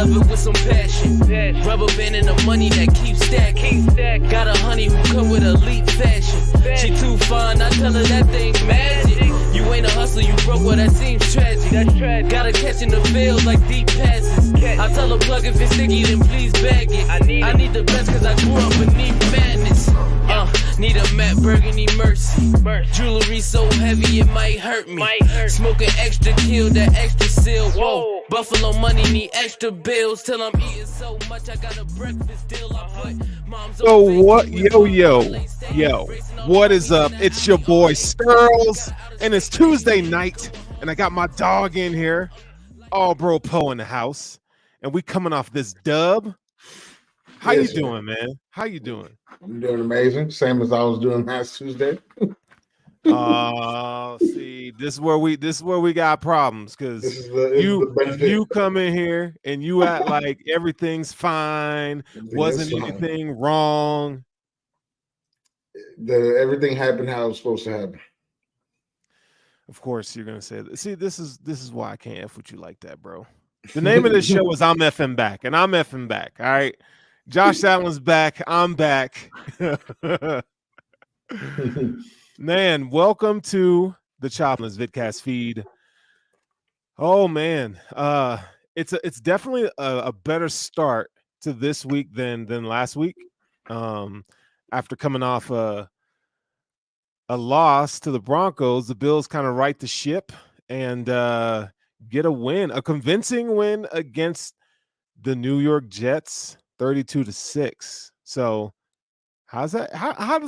love it with some passion. Rubber band and the money that keeps stacking. Got a honey who come with elite fashion. She too fine, I tell her that thing's magic. You ain't a hustler, you broke, well that seems tragic. Gotta catch in the field like deep passes. I tell her plug if it's sticky, then please bag it. I need the best cause I grew up beneath madness. Need a matte burgundy mercy. Jewelry so heavy it might hurt me. Smoking extra kill, that extra seal. Whoa, Buffalo money need extra bills. Till I'm eating so much I got a breakfast deal. I put mom's So what? Yo, what is up? It's your boy Sterls, and it's Tuesday night, and I got my dog in here, all bro Poe in the house, and we coming off this dub. How you doing, man? How you doing? I'm doing amazing. Same as I was doing last Tuesday. See, this is where we got problems because you come in here and you act like everything's fine, wasn't anything wrong. Everything happened how it was supposed to happen. Of course, you're gonna say that. See, this is why I can't F with you like that, bro. The name of this show is I'm effing back, and I'm effing back. All right. Josh Allen's back. I'm back. Man, welcome to the Choplins Vidcast feed. Oh man, it's definitely a better start to this week than last week. After coming off a loss to the Broncos, the Bills kind of right the ship and get a win, a convincing win against the New York Jets. 32-6. So how does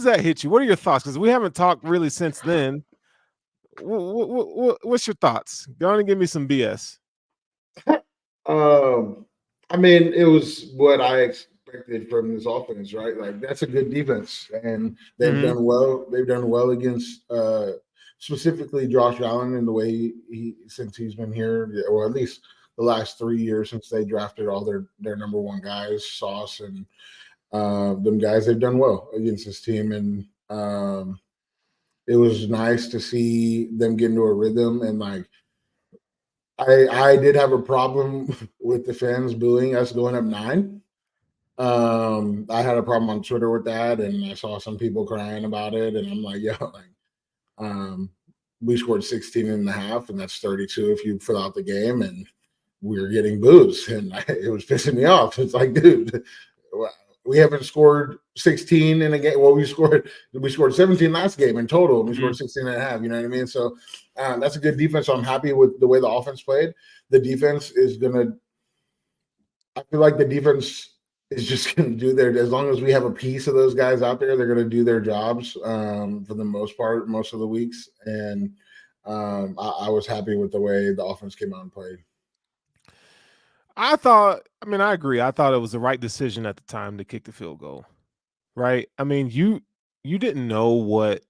that hit you? What are your thoughts? Because we haven't talked really since then. What's your thoughts? Go on and give me some BS. I mean, it was what I expected from this offense, right? Like that's a good defense, and they've done well. They've done well against specifically Josh Allen in the way he since he's been here, or at least the last 3 years since they drafted all their number one guys, Sauce and them guys. They've done well against this team, and it was nice to see them get into a rhythm. And like I did have a problem with the fans booing us going up 9. I had a problem on Twitter with that, and I saw some people crying about it, and I'm like, we scored 16 and a half, and that's 32 if you fill out the game, and we were getting boos, and it was pissing me off. It's like, dude, we haven't scored 16 in a game. Well, we scored 17 last game in total, and we scored 16 and a half. You know what I mean? So that's a good defense. So I'm happy with the way the offense played. The defense is gonna. I feel like the defense is just gonna do their. As long as we have a piece of those guys out there, they're gonna do their jobs for the most part, most of the weeks. And I was happy with the way the offense came out and played. I agree. I thought it was the right decision at the time to kick the field goal, right? I mean, you didn't know what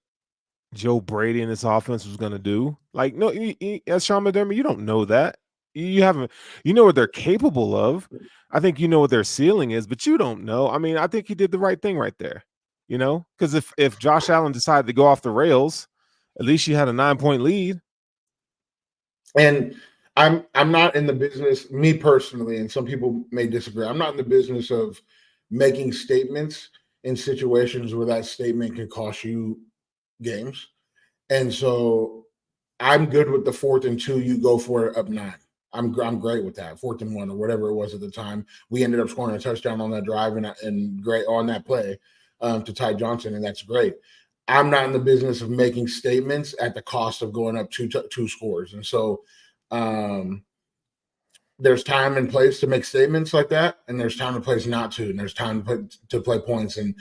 Joe Brady and this offense was going to do. Like, no, as Sean McDermott, you don't know that. You know what they're capable of. I think you know what their ceiling is, but you don't know. I mean, I think he did the right thing right there, you know, because if Josh Allen decided to go off the rails, at least you had a 9-point lead. And I'm not in the business, me personally, and some people may disagree. I'm not in the business of making statements in situations where that statement can cost you games. And so I'm good with the 4th and 2, you go for it up 9. I'm great with that. 4th and 1 or whatever it was at the time. We ended up scoring a touchdown on that drive and great on that play to Ty Johnson, and that's great. I'm not in the business of making statements at the cost of going up two scores. And so there's time and place to make statements like that, and there's time and place not to, and there's time to play points. And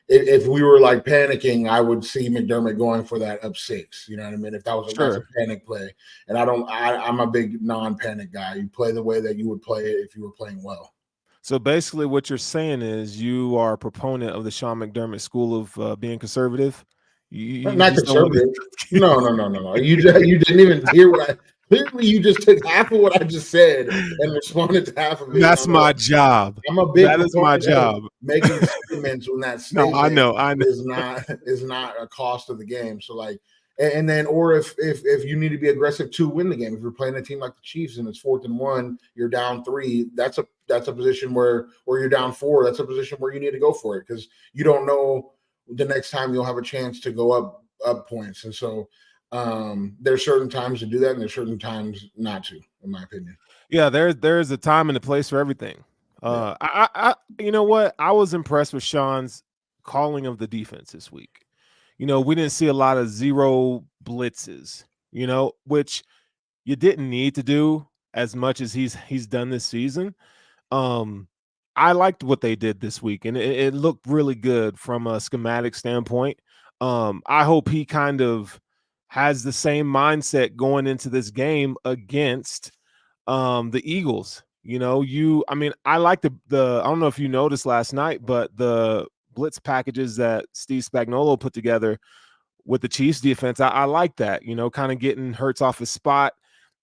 if we were like panicking, I would see McDermott going for that up 6. You know what I mean? If that was a panic play, and I'm a big non-panic guy. You play the way that you would play it if you were playing well. So basically, what you're saying is you are a proponent of the Sean McDermott school of being conservative. Not conservative. No. You didn't even hear what I. Clearly, you just took half of what I just said and responded to half of it. That's my job. I'm a big. That is my job. Making statements when that statement I know is not a cost of the game. So like, And then, or if you need to be aggressive to win the game, if you're playing a team like the Chiefs and it's 4th and 1, you're down 3. That's a position where you're down 4. That's a position where you need to go for it because you don't know the next time you'll have a chance to go up points. And so there's certain times to do that, and there's certain times not to, in my opinion. Yeah, there's a time and a place for everything. I you know what? I was impressed with Sean's calling of the defense this week. We didn't see a lot of zero blitzes, which you didn't need to do as much as he's done this season. I liked what they did this week, and it looked really good from a schematic standpoint. I hope he kind of has the same mindset going into this game against the Eagles. I like the I don't know if you noticed last night, but the blitz packages that Steve Spagnuolo put together with the Chiefs defense, I like that, kind of getting Hurts off his spot.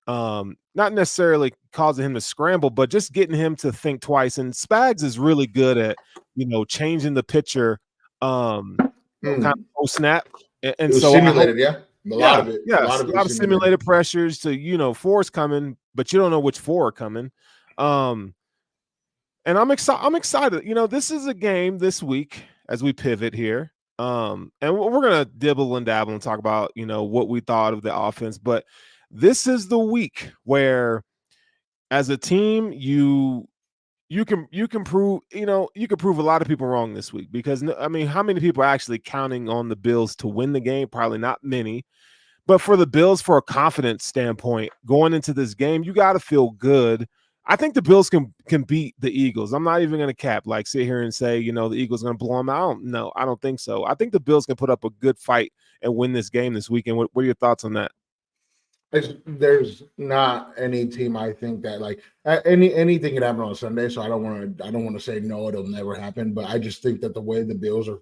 Not necessarily causing him to scramble, but just getting him to think twice. And Spags is really good at, changing the picture kind of post snap. And it was so simulated, a lot of it. Yeah, a lot of simulated pressures to, 4's coming, but you don't know which 4 are coming. And I'm excited. This is a game this week as we pivot here. And we're gonna dibble and dabble and talk about, what we thought of the offense, but this is the week where as a team you can prove you can prove a lot of people wrong this week because how many people are actually counting on the Bills to win the game? Probably not many. But for the Bills, for a confidence standpoint, going into this game, you got to feel good. I think the Bills can beat the Eagles. I'm not even going to sit here and say, the Eagles are going to blow them out. No, I don't think so. I think the Bills can put up a good fight and win this game this weekend. What are your thoughts on that? There's not any team I think that anything can happen on Sunday. So I don't want to say no, it'll never happen. But I just think that the way the Bills are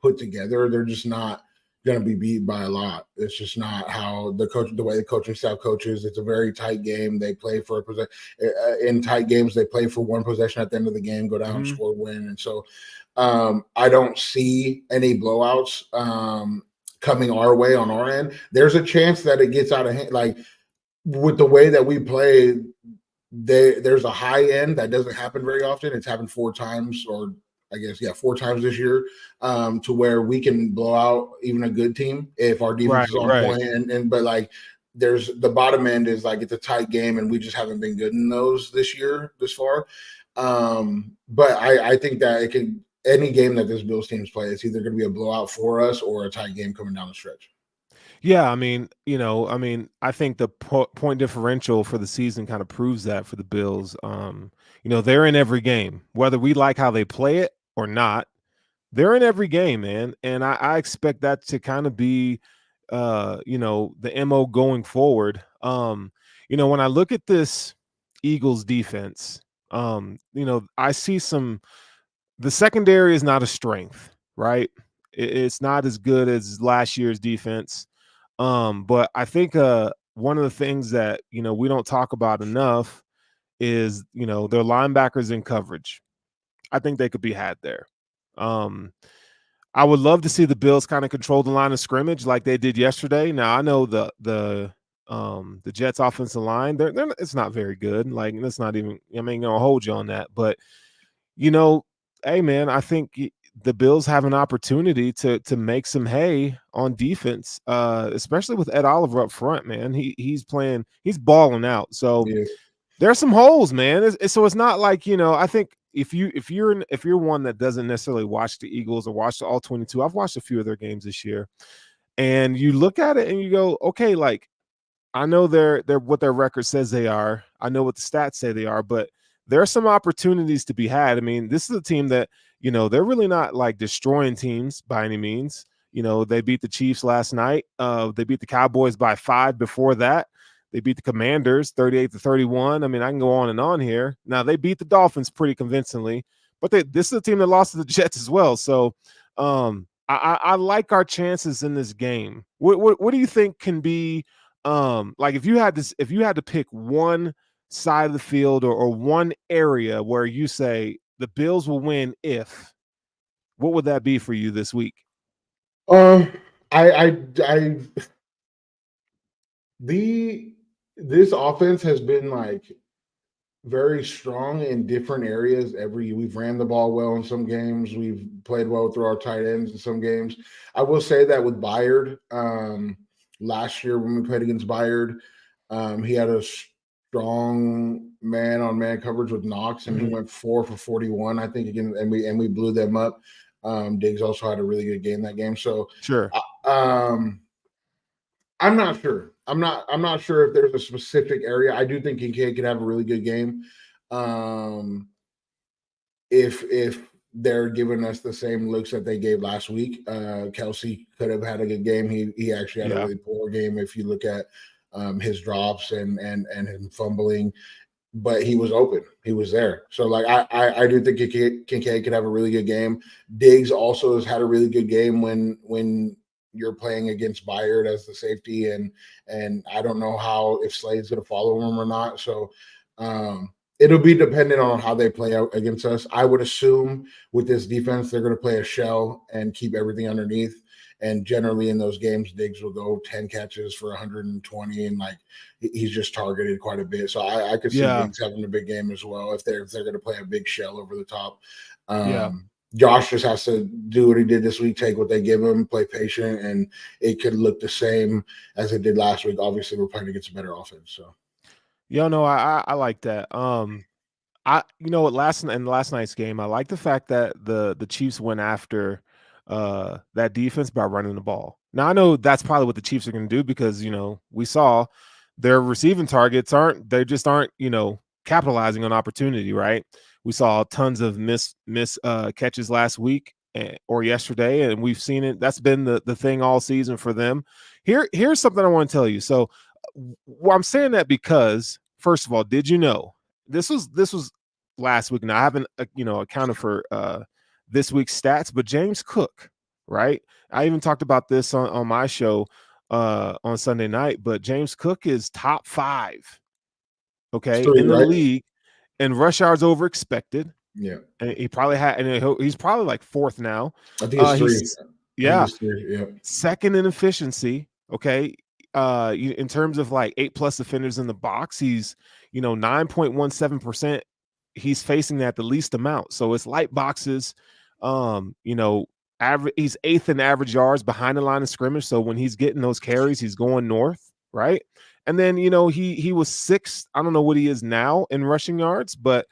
put together, they're just not going to be beat by a lot. It's just not how the way the coaching staff coaches. It's a very tight game. They play for a possession in tight games. They play for one possession at the end of the game, go down, score, win. And so I don't see any blowouts coming our way on our end. There's a chance that it gets out of hand. Like with the way that we play, there's a high end that doesn't happen very often. It's happened 4 times, or I guess 4 times this year, to where we can blow out even a good team if our defense is on point. But there's the bottom end is it's a tight game, and we just haven't been good in those this far. But I think that it can. Any game that this Bills teams play, it's either going to be a blowout for us or a tight game coming down the stretch. Yeah, I think the point differential for the season kind of proves that for the Bills. They're in every game, whether we like how they play it or not. They're in every game, man, and I expect that to kind of be, the MO going forward. When I look at this Eagles defense, I see some. The secondary is not a strength, right? It's not as good as last year's defense. But I think one of the things that, we don't talk about enough is, their linebackers in coverage. I think they could be had there. I would love to see the Bills kind of control the line of scrimmage like they did yesterday. Now I know the Jets offensive line, it's not very good. That's not even, gonna hold you on that. But hey man, I think the Bills have an opportunity to make some hay on defense, especially with Ed Oliver up front, man. He's balling out. So there's some holes, man. So it's not like, I think if you're one that doesn't necessarily watch the Eagles or watch all 22, I've watched a few of their games this year, and you look at it and you go, okay, I know they're what their record says they are. I know what the stats say they are, but there are some opportunities to be had. This is a team that, they're really not destroying teams by any means. They beat the Chiefs last night. They beat the Cowboys by 5 before that. They beat the Commanders 38-31. I can go on and on here. Now they beat the Dolphins pretty convincingly, but this is a team that lost to the Jets as well. So I like our chances in this game. What do you think can be if you had to pick one side of the field or one area where you say the Bills will win, what would that be for you this week? I This offense has been like very strong in different areas. We've ran the ball well in some games. We've played well through our tight ends in some games. I will say that with Byard, last year when we played against Byard, he had a strong man-on-man coverage with Knox, and he went 4 for 41, I think, again, and we blew them up. Diggs also had a really good game that game. So, Sure. I'm not sure. I'm not sure if there's a specific area. I do think Kincaid could have a really good game. If they're giving us the same looks that they gave last week, Kelsey could have had a good game. He actually had a really poor game if you look at his drops and him fumbling, but he was open. He was there. So like I do think Kincaid could have a really good game. Diggs also has had a really good game when you're playing against Byard as the safety, and I don't know if Slade's going to follow him or not. So it'll be dependent on how they play out against us. I would assume with this defense, they're going to play a shell and keep everything underneath. And generally in those games, Diggs will go 10 catches for 120, and like he's just targeted quite a bit. So I could see Diggs having a big game as well if they're going to play a big shell over the top. Josh just has to do what he did this week, take what they give him, play patient, and it could look the same as it did last week. Obviously, we're playing against a better offense. So, I like that. Last night's game, I like the fact that the Chiefs went after that defense by running the ball. Now I know that's probably what the Chiefs are going to do because we saw their receiving targets aren't capitalizing on opportunity, right? We saw tons of miss catches last week or yesterday, and we've seen it. That's been the thing all season for them. Here's something I want to tell you. So, I'm saying that because, first of all, did you know this was last week? Now I haven't accounted for this week's stats, but James Cook, right? I even talked about this on my show on Sunday night. But James Cook is top 5, in the league. And rush yards over expected. Yeah. And he probably had, and he's probably like 4th now. I think it's 3. Yeah. 3, yeah. 2nd in efficiency. Okay. In terms of like 8+ defenders in the box, he's 9.17%. He's facing that the least amount. So it's light boxes. Average. He's 8th in average yards behind the line of scrimmage. So when he's getting those carries, he's going north, right? And then, he was 6th. I don't know what he is now in rushing yards, but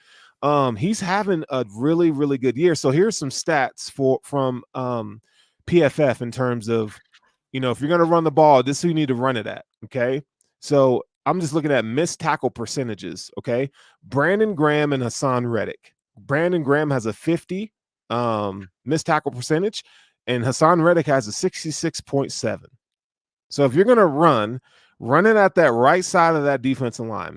he's having a really, really good year. So here's some stats from PFF in terms of, if you're going to run the ball, this is who you need to run it at. Okay. So I'm just looking at missed tackle percentages. Okay. Brandon Graham and Hassan Reddick. Brandon Graham has a 50 missed tackle percentage, and Hassan Reddick has a 66.7. So if you're going to run it at that right side of that defensive line,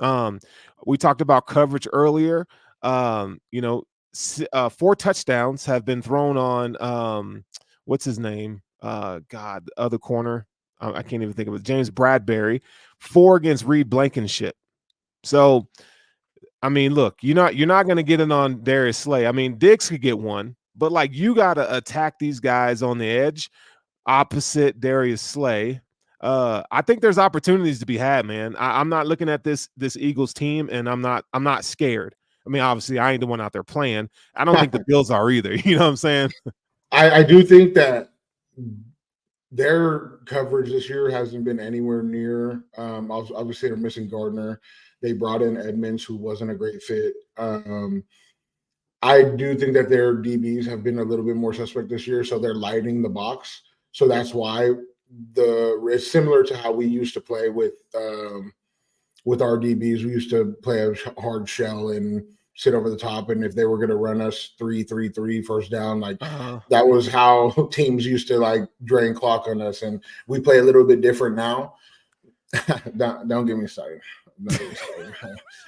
man. We talked about coverage earlier. 4 touchdowns have been thrown on what's his name? The other corner. I can't even think of it. James Bradbury. 4 against Reed Blankenship. So, I mean, look, you're not going to get it on Darius Slay. I mean, Diggs could get one, but like you got to attack these guys on the edge opposite Darius Slay. I think there's opportunities to be had, man. I'm not looking at this Eagles team, and I'm not scared. I mean, obviously, I ain't the one out there playing. I don't think the Bills are either. You know what I'm saying? I do think that their coverage this year hasn't been anywhere near. Obviously, they're missing Gardner. They brought in Edmonds, who wasn't a great fit. I do think that their DBs have been a little bit more suspect this year, so they're lighting the box. So that's why it's similar to how we used to play with our DBs. We used to play a hard shell and sit over the top, and if they were going to run us 3-3-3 first down, like that was how teams used to like drain clock on us, and we play a little bit different now. Don't get me started. We're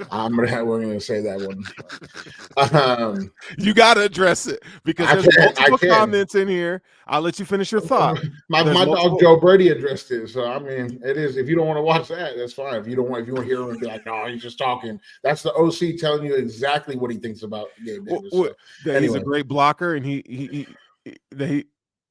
going to say that one. You got to address it because there's multiple comments in here. I'll let you finish your thought. My dog Joe Brady addressed it. So, I mean, it is. If you don't want to watch that, that's fine. If you want to hear him and be like, no, he's just talking. That's the OC telling you exactly what he thinks about Gabe Davis. He's a great blocker, and he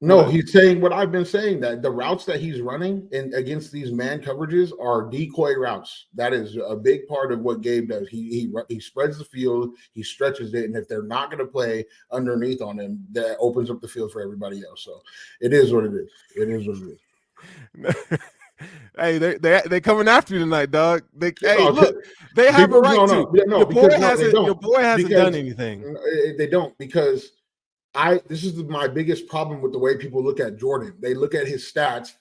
No, What? he's saying what I've been saying, that the routes that he's running in against these man coverages are decoy routes. That is a big part of what Gabe does. He spreads the field, he stretches it, and if they're not going to play underneath on him, that opens up the field for everybody else. So it is what it is. It is what it is. Hey, they coming after you tonight, dog. Hey, No, look, they have a people, right to. no, because no, they don't. Your boy hasn't Because done anything. they don't, because this is my biggest problem with the way people look at Jordan. They look at his stats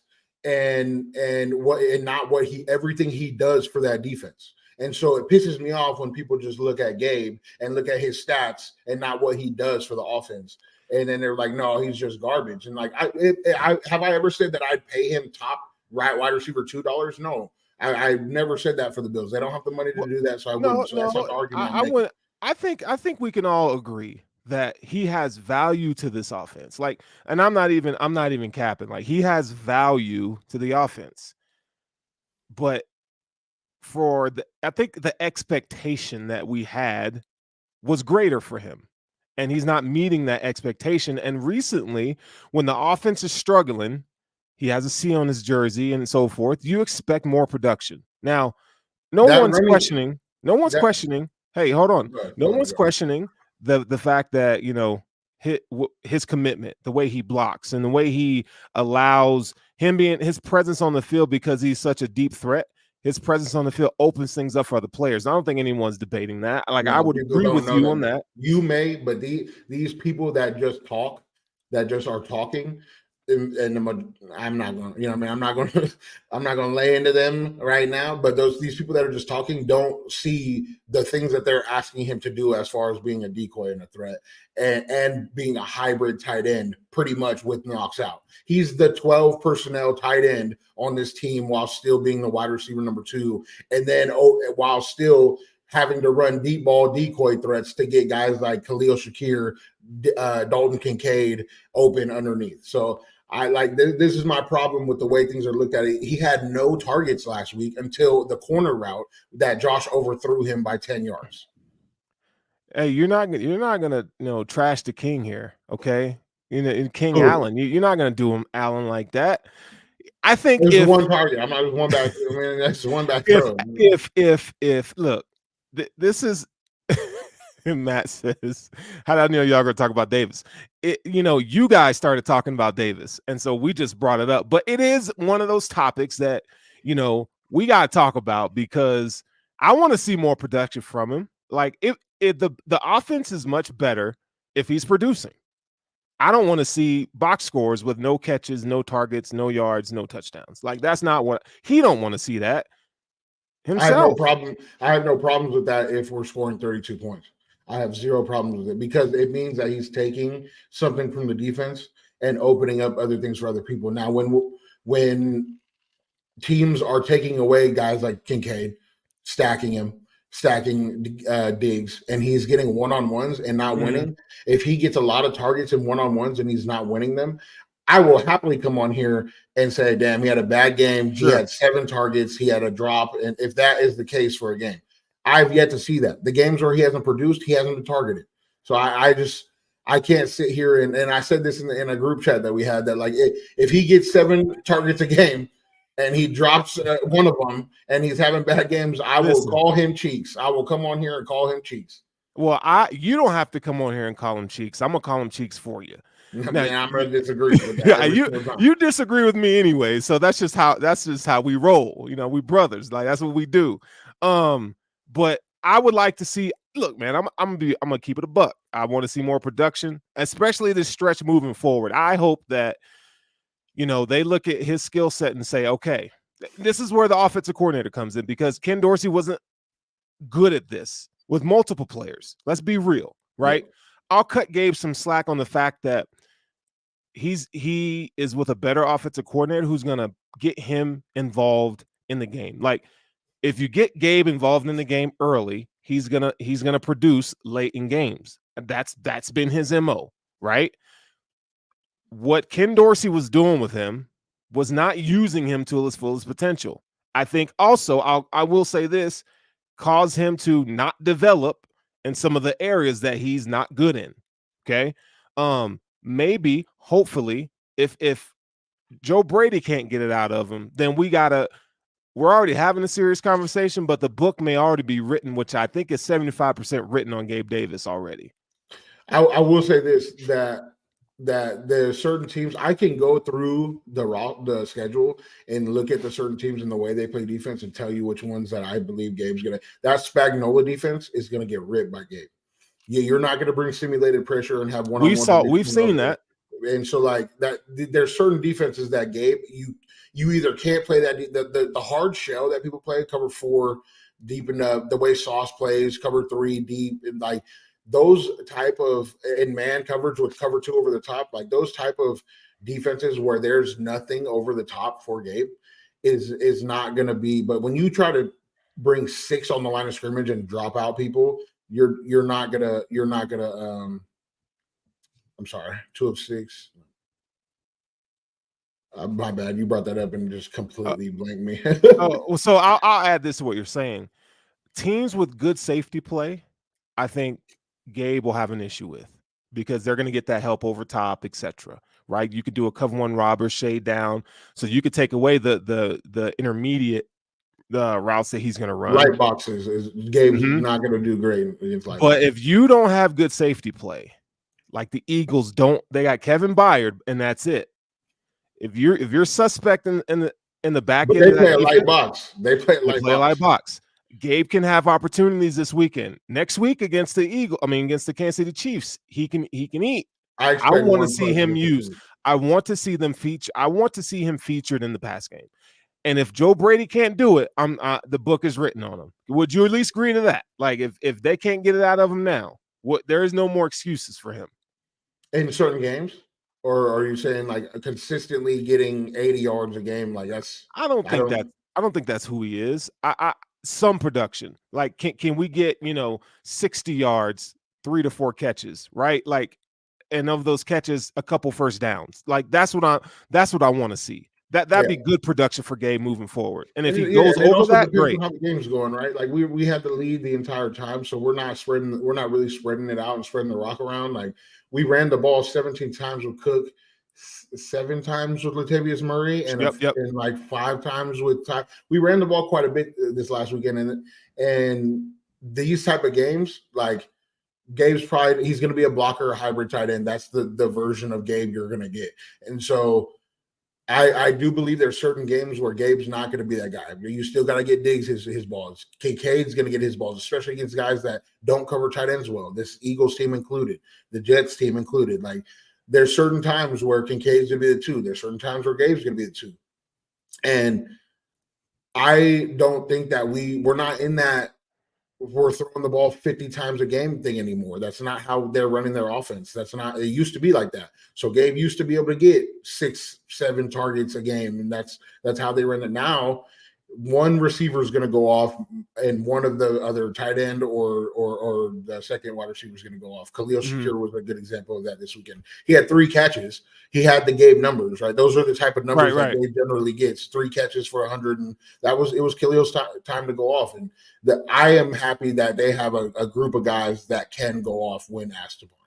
and not what everything he does for that defense. And so it pisses me off when people just look at Gabe and look at his stats and not what he does for the offense. And then they're like, no, he's just garbage. And like, have I ever said that I'd pay him top wide receiver $2? No, I never said that for the Bills. They don't have the money to do that, so I wouldn't. So that's not the argument. I think we can all agree that he has value to this offense. Like, and I'm not even capping. Like, he has value to the offense. But I think the expectation that we had was greater for him. And he's not meeting that expectation. And recently, when the offense is struggling, he has a C on his jersey and so forth, you expect more production. Now, no one's questioning. Hey, hold on. No one's questioning the fact that, his commitment, the way he blocks and the way he allows his presence on the field, because he's such a deep threat. His presence on the field opens things up for other players. I don't think anyone's debating that. Like, I would agree with you on that. You may, but these people that just talk, that just are talking, and I'm not going to, I'm not going to lay into them right now. But these people that are just talking don't see the things that they're asking him to do as far as being a decoy and a threat, and being a hybrid tight end, pretty much with Knox out. He's the 12 personnel tight end on this team while still being the wide receiver number 2, and then while still having to run deep ball decoy threats to get guys like Khalil Shakir, Dalton Kincaid open underneath. So this is my problem with the way things are looked at. He had no targets last week until the corner route that Josh overthrew him by 10 yards. Hey, you're not gonna trash the king here, okay? King Allen. You're not gonna do him Allen like that. I think there's one target. I'm not one back. I mean, that's one back throw. If look, this is Matt says, how did I know y'all gonna talk about Davis? You guys started talking about Davis, and so we just brought it up. But it is one of those topics that we gotta talk about, because I want to see more production from him. Like, if the offense is much better if he's producing. I don't want to see box scores with no catches, no targets, no yards, no touchdowns. Like, that's not what he don't want to see that himself. I have no problems with that if we're scoring 32 points. I have zero problems with it, because it means that he's taking something from the defense and opening up other things for other people. Now, when teams are taking away guys like Kincaid, stacking Diggs, and he's getting one-on-ones and not winning. If he gets a lot of targets in one-on-ones and he's not winning them, I will happily come on here and say, damn, he had a bad game. Sure. He had 7 targets. He had a drop. And if that is the case for a game, I've yet to see that. The games where he hasn't produced, he hasn't been targeted. So I can't sit here and I said this in a group chat that we had, that like, if he gets 7 targets a game and he drops one of them and he's having bad games, I will call him cheeks. I will come on here and call him cheeks. Well, you don't have to come on here and call him cheeks. I'm gonna call him cheeks for you. Now, I'm gonna disagree with that. you disagree with me anyway, so that's just how we roll. We brothers. Like, that's what we do. But I would like to see. Look, man, I'm gonna keep it a buck. I want to see more production, especially this stretch moving forward. I hope that they look at his skill set and say, okay, this is where the offensive coordinator comes in, because Ken Dorsey wasn't good at this with multiple players. Let's be real, right? Yeah. I'll cut Gabe some slack on the fact that he is with a better offensive coordinator who's going to get him involved in the game. Like, if you get Gabe involved in the game early, he's going to produce late in games. That's been his MO, right? What Ken Dorsey was doing with him was not using him to his fullest potential. I think also, I will say this, caused him to not develop in some of the areas that he's not good in. Okay. Maybe, hopefully, If Joe Brady can't get it out of him, then we're already having a serious conversation, but the book may already be written, which I think is 75% written on Gabe Davis already. I will say this, that there are certain teams I can go through the schedule and look at the certain teams and the way they play defense and tell you which ones that I believe Gabe's gonna. That Spagnuolo defense is gonna get ripped by Gabe. Yeah, you're not gonna bring simulated pressure and have one-on-one. We've seen that, and so like that. There's certain defenses that Gabe you either can't play that the hard shell that people play, cover 4 deep in the way Sauce plays, cover 3 deep, and like those type of in man coverage with cover 2 over the top, like those type of defenses where there's nothing over the top for Gabe is not going to be. But when you try to bring 6 on the line of scrimmage and drop out people, you're not gonna I'm sorry, 2 of 6. My bad. You brought that up and just completely blanked me. So I'll add this to what you're saying. Teams with good safety play, I think Gabe will have an issue with, because they're going to get that help over top, etc. Right? You could do a cover 1 robber shade down, so you could take away the intermediate routes that he's going to run. Light boxes is Gabe's not going to do great against light. But if you don't have good safety play, like the Eagles don't, they got Kevin Byard and that's it. If you're suspect in the back end, they play a light box. They play a light box. Gabe can have opportunities this weekend. Next week against against the Kansas City Chiefs, he can eat. I want to see him used. I want to see them feature. I want to see him featured in the pass game. And if Joe Brady can't do it, the book is written on him. Would you at least agree to that? Like if they can't get it out of him now, there is no more excuses for him in certain games. Or are you saying like consistently getting 80 yards a game? Like that's I don't think that's who he is. Some production. Like can we get 60 yards, 3 to 4 catches, right? Like, and of those catches, a couple first downs. Like that's what I want to see. That'd be good production for Gabe moving forward. And if he goes over that, great. How the game's going, right? Like we had the lead the entire time, so we're not really spreading it out and spreading the rock around. Like we ran the ball 17 times with Cook, 7 times with Latavius Murray, and and like 5 times with Ty. We ran the ball quite a bit this last weekend, and these type of games, like Gabe's probably he's going to be a blocker, a hybrid tight end. That's the version of Gabe you're going to get, and so. I do believe there's certain games where Gabe's not going to be that guy. You still got to get Diggs his balls. Kincaid's going to get his balls, especially against guys that don't cover tight ends well. This Eagles team included, the Jets team included. Like there's certain times where Kincaid's going to be the 2. There's certain times where Gabe's going to be the 2. And I don't think that we're not in that we're throwing the ball 50 times a game thing anymore. That's not how they're running their offense. That's not, it used to be like that. So Gabe used to be able to get 6-7 targets a game. And that's how they run it now. One receiver is going to go off and one of the other tight end or the second wide receiver is going to go off. Khalil Shakir was a good example of that this weekend. He had 3 catches. He had the Gabe numbers, right? Those are the type of numbers that Gabe generally gets. 3 catches for 100. And it was Khalil's time to go off. And I am happy that they have a group of guys that can go off when asked upon.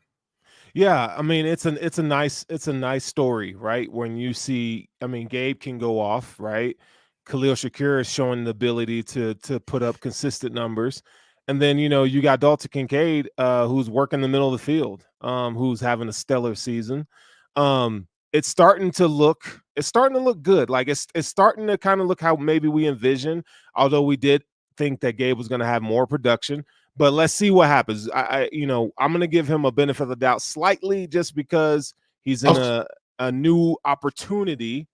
Yeah, I mean it's a nice story, right? When you see, Gabe can go off, right? Khalil Shakir is showing the ability to put up consistent numbers. And then, you got Dalton Kincaid, who's working the middle of the field, who's having a stellar season. It's starting to look good. Like it's starting to kind of look how maybe we envisioned, although we did think that Gabe was going to have more production. But let's see what happens. I'm going to give him a benefit of the doubt slightly just because he's in a new opportunity.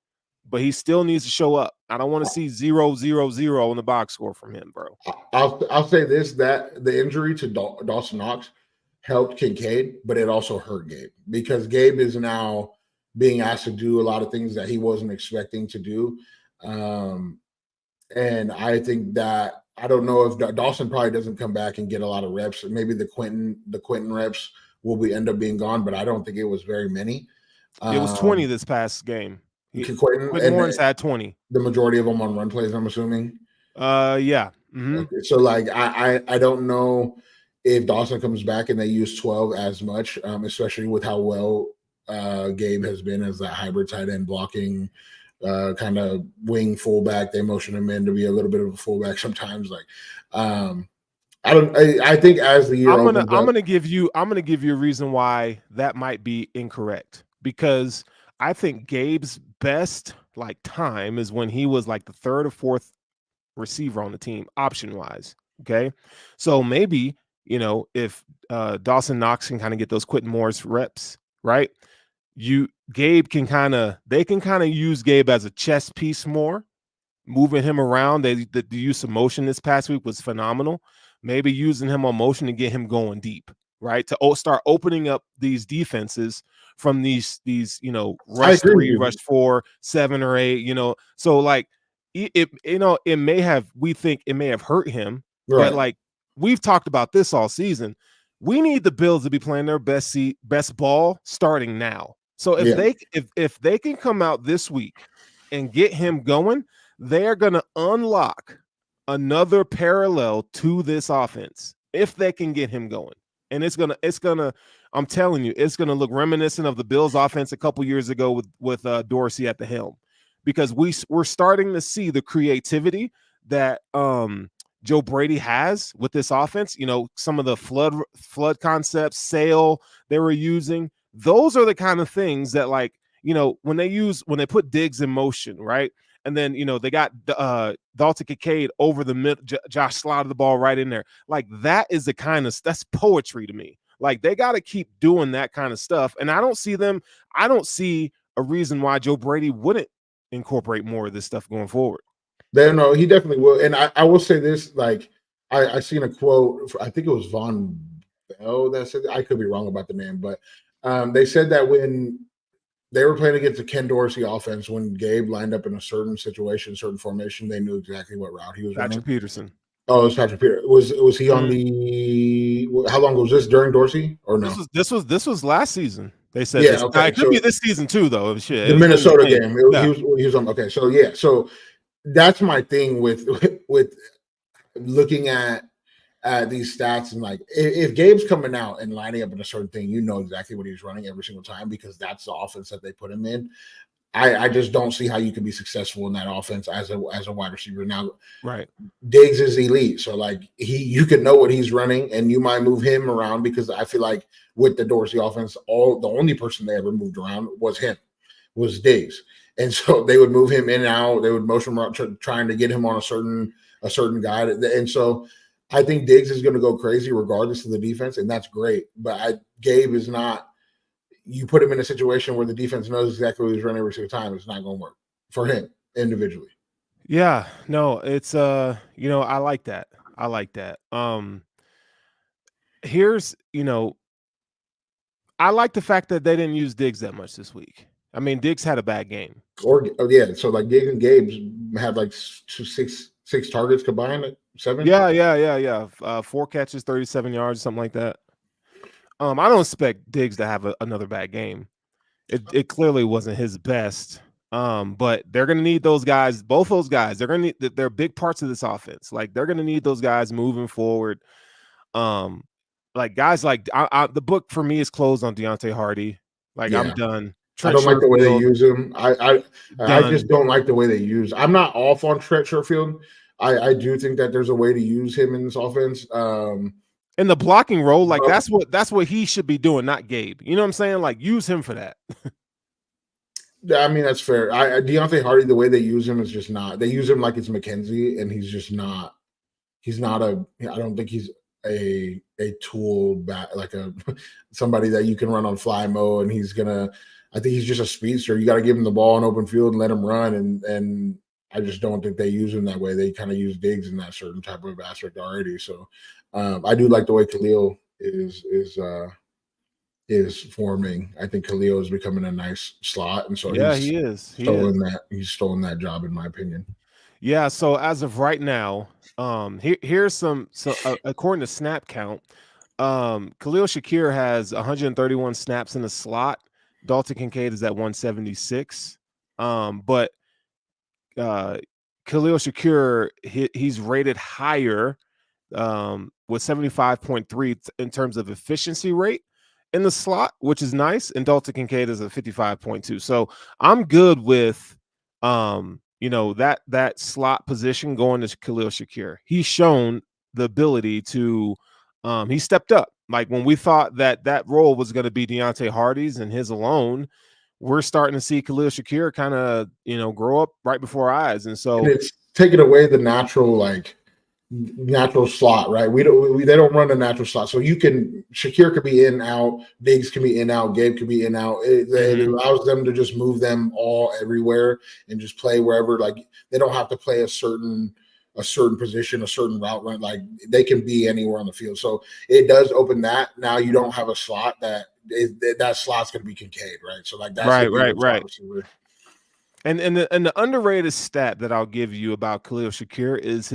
But he still needs to show up. I don't want to see 0-0-0 in the box score from him, bro. I'll say this, that the injury to Dawson Knox helped Kincaid, but it also hurt Gabe because Gabe is now being asked to do a lot of things that he wasn't expecting to do. And I think that I don't know if Dawson probably doesn't come back and get a lot of reps. Maybe the Quentin reps will end up being gone, but I don't think it was very many. It was 20 this past game. Quentin Warren's had 20. The majority of them on run plays, I'm assuming. Yeah. Mm-hmm. Okay. So like I don't know if Dawson comes back and they use 12 as much, especially with how well Gabe has been as that hybrid tight end blocking kind of wing fullback. They motion him in to be a little bit of a fullback sometimes. Like, I think as the year I'm opens up, gonna give you a reason why that might be incorrect, because I think Gabe's best like time is when he was like the third or fourth receiver on the team, option wise. Okay, so maybe if Dawson Knox can kind of get those Quentin Morris reps, right? Gabe can they can kind of use Gabe as a chess piece more, moving him around. The use of motion this past week was phenomenal. Maybe using him on motion to get him going deep, right? To start opening up these defenses from these rush 3, rush 4, 7 or 8. So like it may have hurt him, right. but like we've talked about this all season. We need the Bills to be playing their best ball starting now. So if they can come out this week and get him going, they're going to unlock another parallel to this offense if they can get him going. And it's gonna I'm telling you, it's gonna look reminiscent of the Bills offense a couple years ago with Dorsey at the helm, because we're starting to see the creativity that Joe Brady has with this offense. Some of the flood concepts, sail they were using. Those are the kind of things that, like, when they put Diggs in motion, right? And then, they got Dalton Kincaid over the mid. Josh slotted the ball right in there. Like, that is the kind of that's poetry to me. Like, they got to keep doing that kind of stuff. And I don't see a reason why Joe Brady wouldn't incorporate more of this stuff going forward. No, he definitely will. And I will say this, like, I seen a quote, I think it was Von Bell that said, I could be wrong about the name, but they said that when they were playing against the Ken Dorsey offense, when Gabe lined up in a certain situation, certain formation, they knew exactly what route he was running. Patrick Peterson. Oh, it was Patrick Peterson. Was he on the? How long was this during Dorsey or no? This was last season. They said yeah, this. okay. It could be this season too, though. Shit, the Minnesota game. He was on. Okay, so yeah, so that's my thing with looking at these stats, and like if Gabe's coming out and lining up in a certain thing, exactly what he's running every single time, because that's the offense that they put him in. I just don't see how you can be successful in that offense as a wide receiver. Now, right, Diggs is elite, so like you can know what he's running, and you might move him around, because I feel like with the Dorsey offense, the only person they ever moved around was Diggs, and so they would move him in and out. They would motion him around, trying to get him on a certain guy, and so I think Diggs is going to go crazy regardless of the defense, and that's great. But Gabe is not. You put him in a situation where the defense knows exactly what he's running every single time, it's not going to work for him individually. Yeah, no, it's I like that. I like that. Here's I like the fact that they didn't use Diggs that much this week. I mean, Diggs had a bad game. So like Diggs and Gabe's had like six targets combined, 7. Yeah. 4 catches, 37 yards, something like that. I don't expect Diggs to have another bad game. It clearly wasn't his best. But they're going to need those guys, both those guys. They're big parts of this offense. Like, they're going to need those guys moving forward. Like guys like the book for me is closed on Deontay Hardy. Like, I'm done. I don't like the way they use him. I just don't like the way they use. I'm not off on Trent Sherfield. I do think that there's a way to use him in this offense. In the blocking role, like that's what he should be doing, not Gabe. You know what I'm saying? Like, use him for that. I mean, that's fair. Deontay Hardy, the way they use him is just not. They use him like it's McKenzie, and he's just not. He's not I don't think he's a tool back, like somebody that you can run on fly mode, and he's gonna. I think he's just a speedster. You got to give him the ball in open field and let him run, and I just don't think they use him that way. They kind of use Diggs in that certain type of aspect already. So I do like the way Khalil is forming. I think Khalil is becoming a nice slot, and so he's stolen that job, in my opinion. Yeah. So as of right now, here's some. So according to snap count, Khalil Shakir has 131 snaps in the slot. Dalton Kincaid is at 176. But Khalil Shakir, he's rated higher with 75.3 in terms of efficiency rate, in the slot, which is nice, and Dalton Kincaid is a 55.2. So I'm good with that slot position going to Khalil Shakir. He's shown the ability to he stepped up. Like when we thought that role was going to be Deontay Hardy's and his alone, we're starting to see Khalil Shakir kind of, grow up right before our eyes. And And so it's taking away the natural slot, right? They don't run a natural slot, so Shakir could be in out, Diggs can be in out, Gabe could be in out. It allows them to just move them all everywhere and just play wherever. Like they don't have to play a certain position, a certain route run. Like they can be anywhere on the field. So it does open that. Now you don't have a slot that slot's going to be Kincaid, right? So like that's right. And the underrated stat that I'll give you about Khalil Shakir is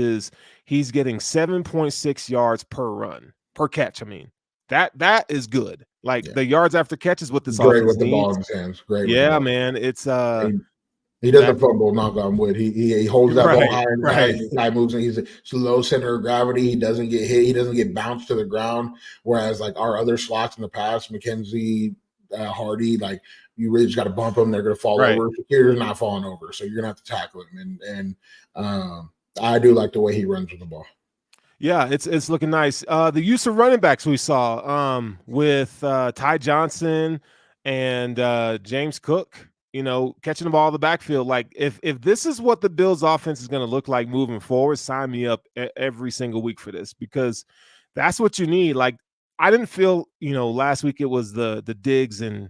he's getting 7.6 yards per catch. I mean, that is good. Like the yards after catch is what this great offense with the needs. ball in his hands. Great. Yeah, man. It's he doesn't fumble, knock on wood. He holds that ball high and right. The guy moves, and he's a low center of gravity. He doesn't get hit. He doesn't get bounced to the ground. Whereas like our other slots in the past, McKenzie, Hardy, like you really just got to bump them. They're going to fall over. Shakir's not falling over, so you're going to have to tackle him. And I do like the way he runs with the ball. Yeah, it's looking nice. The use of running backs we saw with Ty Johnson and James Cook, catching the ball in the backfield. Like if this is what the Bills offense is going to look like moving forward, sign me up every single week for this, because that's what you need. Like I didn't feel, last week it was the Diggs and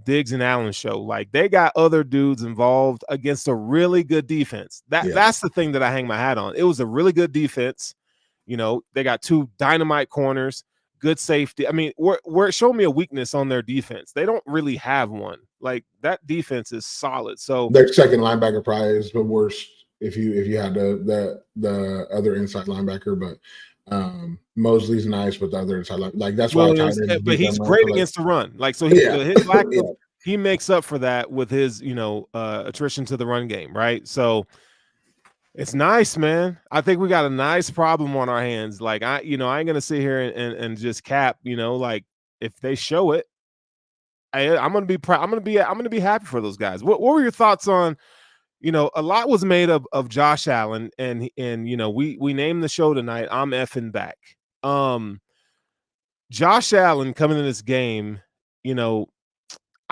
Diggs and Allen show. Like they got other dudes involved against a really good defense. That's the thing that I hang my hat on. It was a really good defense. They got two dynamite corners, good safety. I mean, where it showed me a weakness on their defense. They don't really have one. Like that defense is solid. So their second linebacker probably is the worst if you had the other inside linebacker, but Mosley's nice, but the other inside like that's why. But he's great against the run. Like so, his lack of, he makes up for that with his attrition to the run game, right? So it's nice, man. I think we got a nice problem on our hands. Like I ain't gonna sit here and just cap. Like if they show it, I'm gonna be proud. I'm gonna be happy for those guys. What were your thoughts on? A lot was made of Josh Allen, and we named the show tonight, I'm effing back. Josh Allen coming in this game, I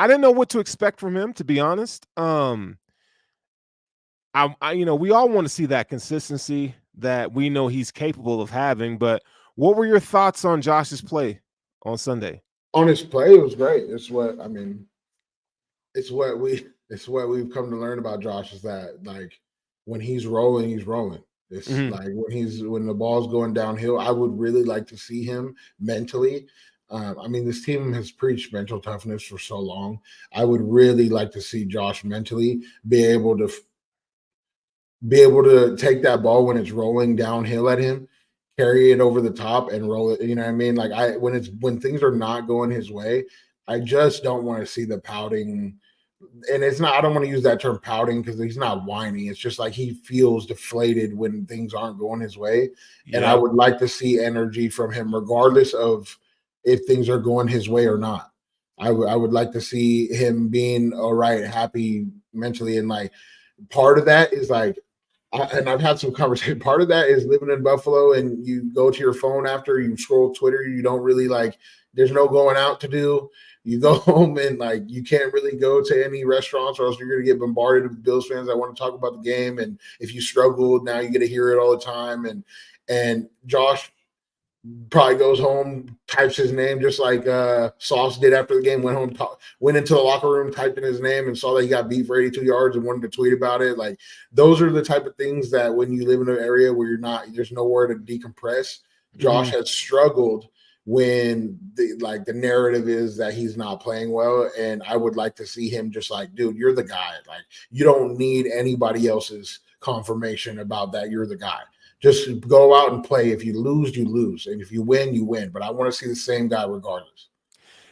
didn't know what to expect from him, to be honest. We all want to see that consistency that we know he's capable of having, but what were your thoughts on Josh's play on Sunday? On his play, it was great. It's what we've come to learn about Josh, is that like when he's rolling, he's rolling. It's like when the ball's going downhill, I would really like to see him mentally. This team has preached mental toughness for so long. I would really like to see Josh mentally be able to take that ball when it's rolling downhill at him, carry it over the top and roll it. You know what I mean? Like when things are not going his way, I just don't want to see the pouting. And it's not, I don't want to use that term pouting because he's not whiny. It's just like he feels deflated when things aren't going his way. Yeah. And I would like to see energy from him, regardless of if things are going his way or not. I would like to see him being all right, happy mentally. And like part of that is like, and I've had some conversation. Part of that is living in Buffalo and you go to your phone after you scroll Twitter. You don't really like, there's no going out to do. You go home and like you can't really go to any restaurants, or else you're going to get bombarded with Bills fans that want to talk about the game. And if you struggled, now you get to hear it all the time. And Josh probably goes home, types his name just like Sauce did after the game. Went into the locker room, typed in his name, and saw that he got beat for 82 yards and wanted to tweet about it. Like those are the type of things that when you live in an area where there's nowhere to decompress. Josh has struggled when the narrative is that he's not playing well. And I would like to see him just like, dude, you're the guy. Like you don't need anybody else's confirmation about that. You're the guy. Just go out and play. If you lose, you lose. And if you win, you win. But I want to see the same guy regardless.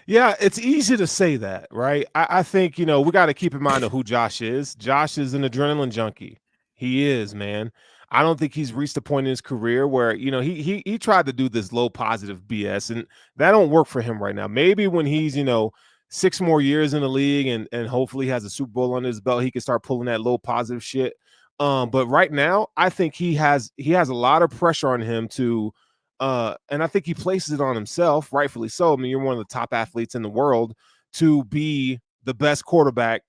Yeah, it's easy to say that, right? I think, we got to keep in mind of who Josh is. Josh is an adrenaline junkie. He is, man. I don't think he's reached a point in his career where, you know, he tried to do this low positive BS, and that don't work for him right now. Maybe when he's, you know, 6 more years in the league and hopefully has a Super Bowl under his belt, he can start pulling that low positive shit. But right now, I think he has a lot of pressure on him to and I think he places it on himself, rightfully so. I mean, you're one of the top athletes in the world, to be the best quarterback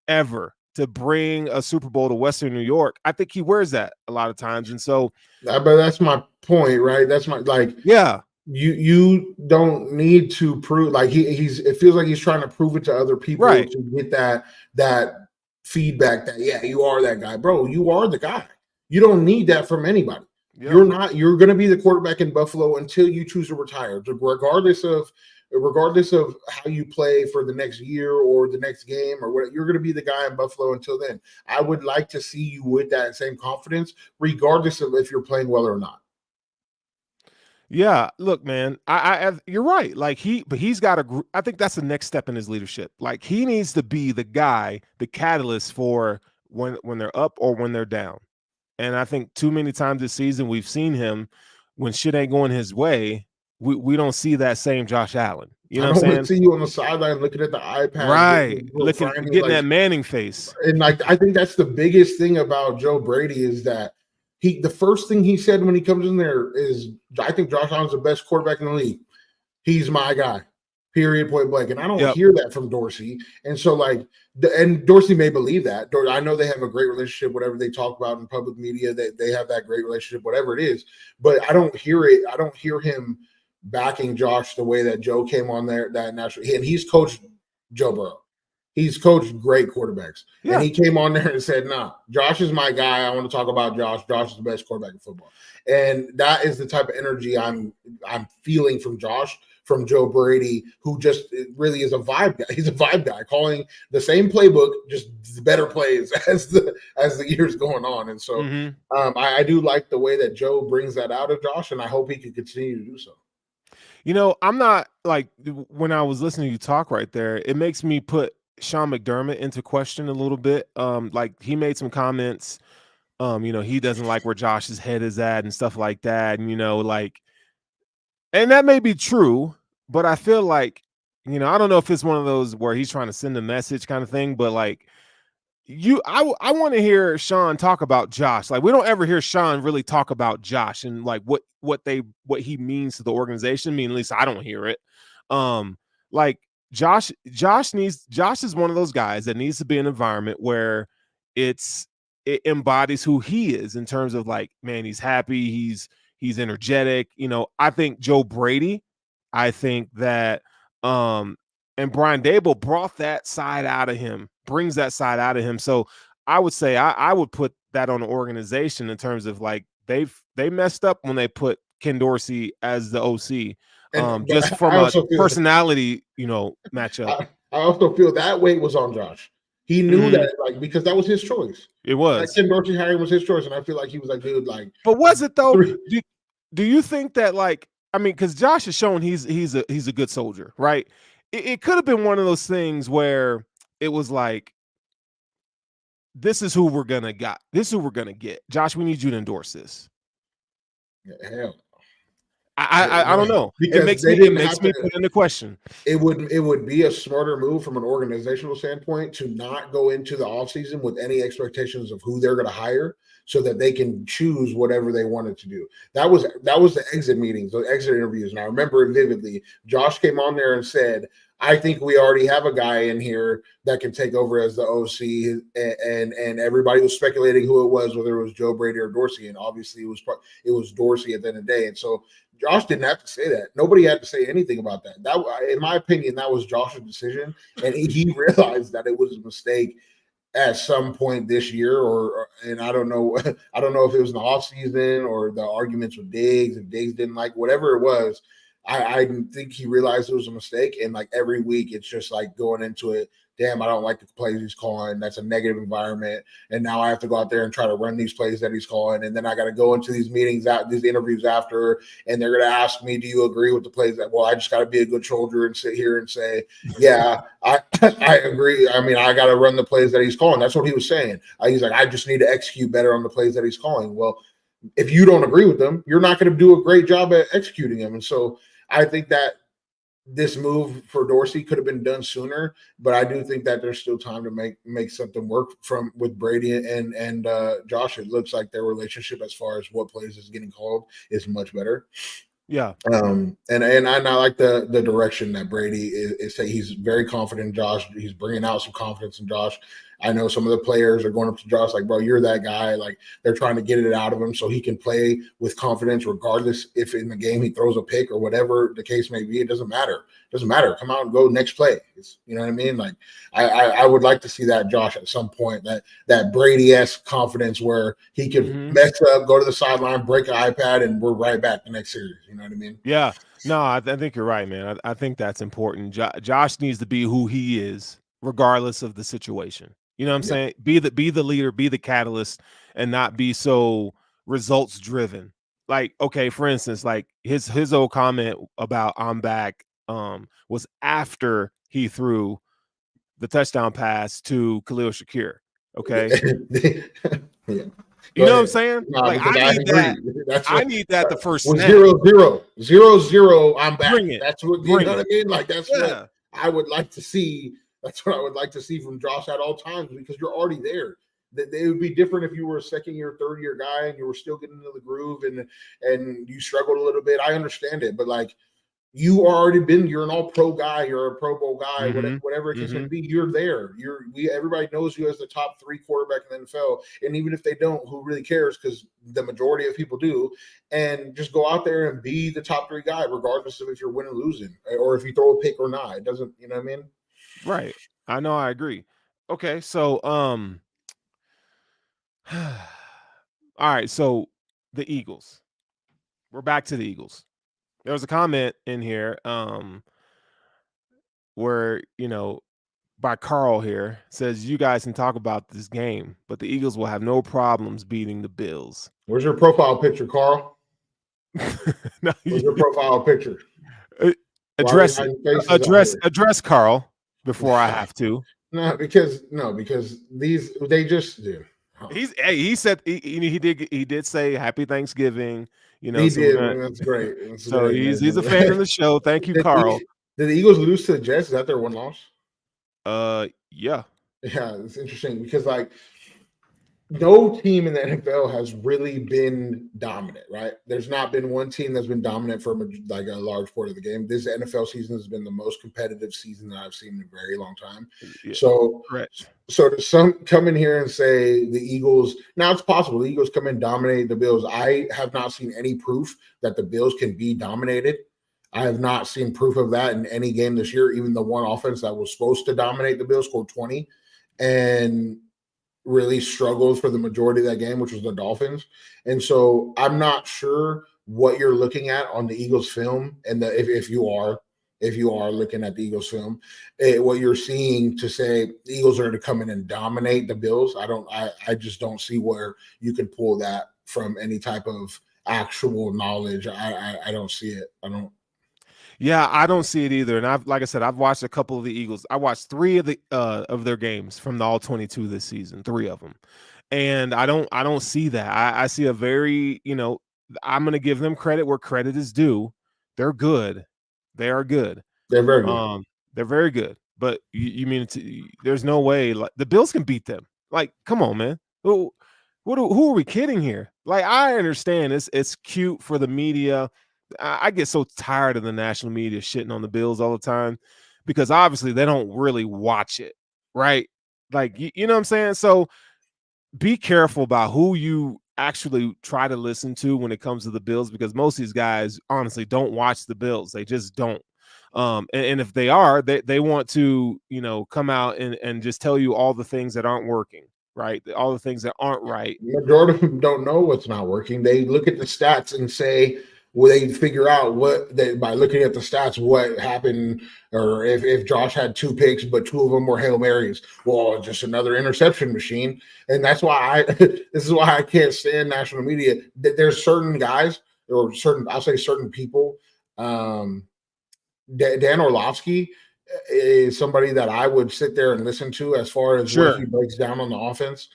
ever, to bring a Super Bowl to Western New York. I think he wears that a lot of times. And so, but that's my point, right? That's my, like, yeah, you don't need to prove, like, he's it feels like he's trying to prove it to other people right. to get that feedback that, yeah, you are that guy. Bro, you are the guy. You don't need that from anybody. Yep. You're going to be the quarterback in Buffalo until you choose to retire, regardless of how you play for the next year or the next game or what. You're going to be the guy in Buffalo until then. I would like to see you with that same confidence, regardless of if you're playing well or not. Yeah, look, man, I you're right. Like he's got a. I think that's the next step in his leadership. Like he needs to be the guy, the catalyst for when they're up or when they're down. And I think too many times this season we've seen him when shit ain't going his way. We don't see that same Josh Allen. You know what I'm saying? I don't see you on the sideline looking at the iPad, right? Getting that Manning face. And like, I think that's the biggest thing about Joe Brady is that the first thing he said when he comes in there is, I think Josh Allen's the best quarterback in the league. He's my guy, period, point blank. And I don't hear that from Dorsey. And so, like, and Dorsey may believe that. I know they have a great relationship, whatever they talk about in public media, that they have that great relationship, whatever it is. But I don't hear it. I don't hear him backing Josh the way that Joe came on there, that naturally. And he's coached Joe Burrow. He's coached great quarterbacks. Yeah. And he came on there and said, nah, Josh is my guy. I want to talk about Josh. Josh is the best quarterback in football. And that is the type of energy I'm feeling from Josh, from Joe Brady, who just really is a vibe guy. He's a vibe guy, calling the same playbook, just better plays as the years going on. And so I do like the way that Joe brings that out of Josh, and I hope he can continue to do so. You know, I'm not, like, when I was listening to you talk right there, it makes me put Sean McDermott into question a little bit. Like he made some comments, you know, he doesn't like where Josh's head is at and stuff like that. And, you know, like, and that may be true, but I feel like, you know, I don't know if it's one of those where he's trying to send a message kind of thing, but like I want to hear Sean talk about Josh. Like we don't ever hear Sean really talk about Josh and like what he means to the organization. I mean, at least I don't hear it. Like Josh is one of those guys that needs to be in an environment where it embodies who he is in terms of like, man, he's happy, he's energetic. You know, I think Joe Brady, I think that and Brian Dable brought that side out of him, brings that side out of him. So I would say I would put that on the organization in terms of like they messed up when they put Ken Dorsey as the OC. Just from a personality, you know, matchup. I also feel that weight was on Josh. He knew that, like, because that was his choice. It was. Like, Ken Dorsey hiring was his choice, and I feel like he was like, dude, like. But was it though? Do you think that, like, I mean, because Josh has shown he's a good soldier, right? It could have been one of those things where it was like, this is who we're gonna get. This is who we're gonna get. Josh, we need you to endorse this. Yeah, hell. I don't know. Because it makes me put into question. It would be a smarter move from an organizational standpoint to not go into the offseason with any expectations of who they're going to hire, so that they can choose whatever they wanted to do. That was the exit meetings, the exit interviews. And I remember it vividly. Josh came on there and said, I think we already have a guy in here that can take over as the OC, and everybody was speculating who it was, whether it was Joe Brady or Dorsey, and obviously it was Dorsey at the end of the day. And so Josh didn't have to say that. Nobody had to say anything about that. That, in my opinion, that was Josh's decision, and he realized that it was a mistake at some point this year, and I don't know if it was in the offseason or the arguments with Diggs, if Diggs didn't like whatever it was. I think he realized it was a mistake, and like every week it's just like going into it damn, I don't like the plays he's calling. That's a negative environment. And now I have to go out there and try to run these plays that he's calling. And then I got to go into these meetings, these interviews after, and they're going to ask me, do you agree with the plays? That, well, I just got to be a good soldier and sit here and say, yeah, I agree. I mean, I got to run the plays that he's calling. That's what he was saying. He's like, I just need to execute better on the plays that he's calling. Well, if you don't agree with them, you're not going to do a great job at executing them. And so I think that this move for Dorsey could have been done sooner, but I do think that there's still time to make something work with Brady and Josh. It looks like their relationship as far as what plays is getting called is much better. Yeah. And I like the direction that Brady is saying. He's very confident in Josh. He's bringing out some confidence in Josh. I know some of the players are going up to Josh like, bro, you're that guy. Like, they're trying to get it out of him so he can play with confidence, regardless if in the game he throws a pick or whatever the case may be. It doesn't matter. It doesn't matter. Come out and go next play. You know what I mean? Like, I would like to see that Josh at some point, that Brady-esque confidence where he could mess up, go to the sideline, break an iPad, and we're right back the next series. You know what I mean? Yeah. No, I think you're right, man. I think that's important. Josh needs to be who he is, regardless of the situation. You know what I'm saying? Be the leader, be the catalyst, and not be so results driven. Like, okay, for instance, like his old comment about I'm back was after he threw the touchdown pass to Khalil Shakir. Okay. Yeah. You know what I'm saying? No, like I need that. I need that the first snap. 0-0. I'm back. Bring it. That's what you know what I mean? Like, that's what I would like to see. That's what I would like to see from Josh at all times, because you're already there. It would be different if you were a second year, third year guy and you were still getting into the groove and you struggled a little bit. I understand it, but like, you already you're an all pro guy, you're a Pro Bowl guy, whatever it may be, you're there. Everybody knows you as the top 3 quarterback in the NFL. And even if they don't, who really cares? Because the majority of people do. And just go out there and be the top 3 guy, regardless of if you're winning or losing, or if you throw a pick or not. It doesn't, you know what I mean? Right. I know, I agree. Okay, so all right, so the Eagles. We're back to the Eagles. There was a comment in here where, by Carl here, says you guys can talk about this game, but the Eagles will have no problems beating the Bills. Where's your profile picture, Carl? Where's your profile picture? Address Carl before I have to. No, because they just do. He said he did say Happy Thanksgiving. He did. That's great. He's a fan of the show. Thank you, Carl. Did the Eagles lose to the Jets? Is that their one loss? Yeah. Yeah, it's interesting because like no team in the NFL has really been dominant, right? There's not been one team that's been dominant for like a large part of the game. This NFL season has been the most competitive season that I've seen in a very long time. Yeah, so to some come in here and say the Eagles, now it's possible the Eagles come in, dominate the Bills. I have not seen any proof that the Bills can be dominated. I have not seen proof of that in any game this year. Even the one offense that was supposed to dominate the Bills scored 20 and really struggled for the majority of that game, which was the Dolphins. And so I'm not sure what you're looking at on the Eagles film. And if you are looking at the Eagles film, what you're seeing to say the Eagles are going to come in and dominate the Bills. I just don't see where you can pull that from any type of actual knowledge. I don't see it. Yeah, I don't see it either. And like I said, I've watched a couple of the Eagles. I watched 3 of their games from the all 22 this season, 3 of them. And I don't see that. I see a very, I'm going to give them credit where credit is due. They're good. They are good. They're very good. They're very good. But you mean there's no way like the Bills can beat them. Like, come on, man. Who are we kidding here? Like, I understand it's cute for the media. I get so tired of the national media shitting on the Bills all the time because obviously they don't really watch it, right? Like, you know what I'm saying? So be careful about who you actually try to listen to when it comes to the Bills, because most of these guys honestly don't watch the Bills. They just don't. And if they are, they want to, come out and just tell you all the things that aren't working, right? All the things that aren't right. The majority of them don't know what's not working. They look at the stats and say, will they figure out by looking at the stats what happened, or if Josh had 2 picks but 2 of them were Hail Marys? Well, just another interception machine. And that's why this is why I can't stand national media. There's certain guys, or I'll say certain people. Dan Orlovsky is somebody that I would sit there and listen to as far as what he breaks down on the offense.